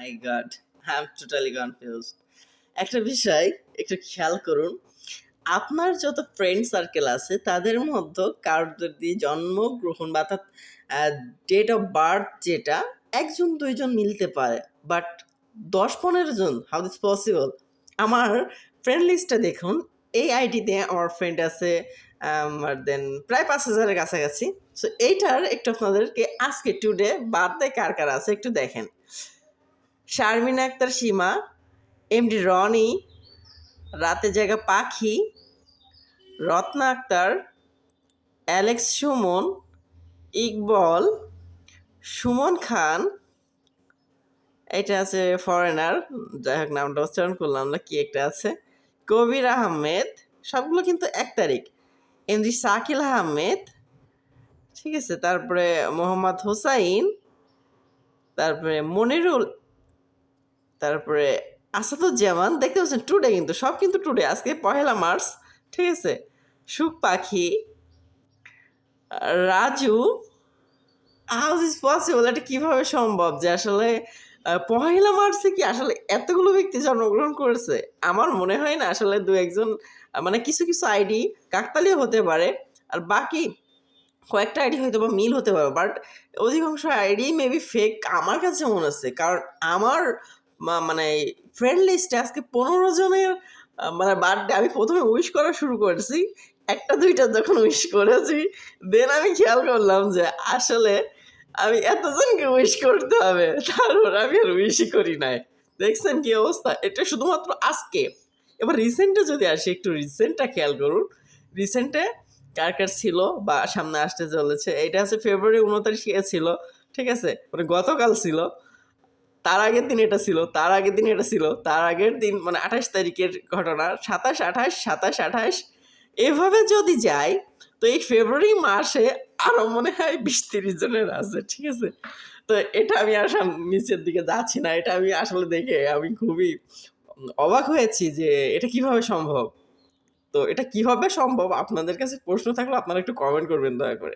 My god, I am totally confused. একটা বিষয় একটু খেয়াল করুন, আপনার যত ফ্রেন্ড সার্কেল আছে তাদের মধ্যে কারোর যদি জন্মগ্রহণ বা অর্থাৎ ডেট অফ বার্থ যেটা 1-2 জন মিলতে পারে, বাট 10-15 জন, হাউ দিস পসিবল? আমার ফ্রেন্ড লিস্টটা দেখুন, এই আইডিতে আমার ফ্রেন্ড আছে দেন প্রায় 5,000-এর কাছাকাছি। সো এইটার একটু আপনাদেরকে আজকে টুডে বার্থডে কার কার আছে একটু দেখেন। শারমিন আক্তার সীমা, এমডি রনি, রাতে জাগা পাখি, রত্না আক্তার, অ্যালেক্স সুমন, ইকবল, সুমন খান, এটা আছে ফরেনার, যাই হোক নামটা উচ্চারণ করলাম না, কি একটা আছে, কবির আহমেদ, সবগুলো কিন্তু 1 তারিখ, এমডি শাকিল আহমেদ, ঠিক আছে, তারপরে মোহাম্মদ হোসাইন, তারপরে মনিরুল, তারপরে আসাদুজ্জামান, দেখতে পাচ্ছেন টুডে, কিন্তু সব কিন্তু টুডে, আজকে 1 মার্চ, ঠিক আছে, সুখ পাখি, রাজু। How is possible? এটা কিভাবে সম্ভব যে আসলে 1 মার্চে কি আসলে এতগুলো ব্যক্তি জন্মগ্রহণ করেছে? আমার মনে হয় না, আসলে 2-1 জন, মানে কিছু কিছু আইডি কাকতালীয় হতে পারে, আর বাকি কয়েকটা আইডি হয়তো বা মিল হতে পারে, বাট অধিকাংশ আইডি মেবি ফেক আমার কাছে মনে হচ্ছে। কারণ আমার মানে ফ্রেন্ড লিস্টে আজকে 15 জনের মানে বার্থডে আমি প্রথমে উইশ করা শুরু করেছি, 1-2টা যখন উইশ করেছি, দেন আমি খেয়াল করলাম যে আসলে আমি এতজনকে উইশ করতে হবে, তারপর আমি আর উইশই করি নাই। দেখছেন কি অবস্থা? এটা শুধুমাত্র আজকে। এবার রিসেন্টে যদি আসি, একটু রিসেন্টটা খেয়াল করুন। রিসেন্টে কার কার ছিল বা সামনে আসতে চলেছে, এটা হচ্ছে ফেব্রুয়ারি 29 ছিল, ঠিক আছে, মানে গতকাল ছিল, তার আগের দিন এটা ছিল, তার আগের দিন এটা ছিল, তার আগের দিন মানে 28 তারিখের ঘটনা, 27, 28, 27, 28, এভাবে যদি যাই তো এই ফেব্রুয়ারি মাসে আরো মনে হয় 20-30 জনের আছে, ঠিক আছে। তো এটা আমি আর নিচের দিকে যাচ্ছি না, এটা আমি আসলে দেখে আমি খুবই অবাক হয়েছি যে এটা কিভাবে সম্ভব। তো এটা কিভাবে সম্ভব, আপনাদের কাছে প্রশ্ন থাকলে আপনারা একটু কমেন্ট করবেন দয়া করে।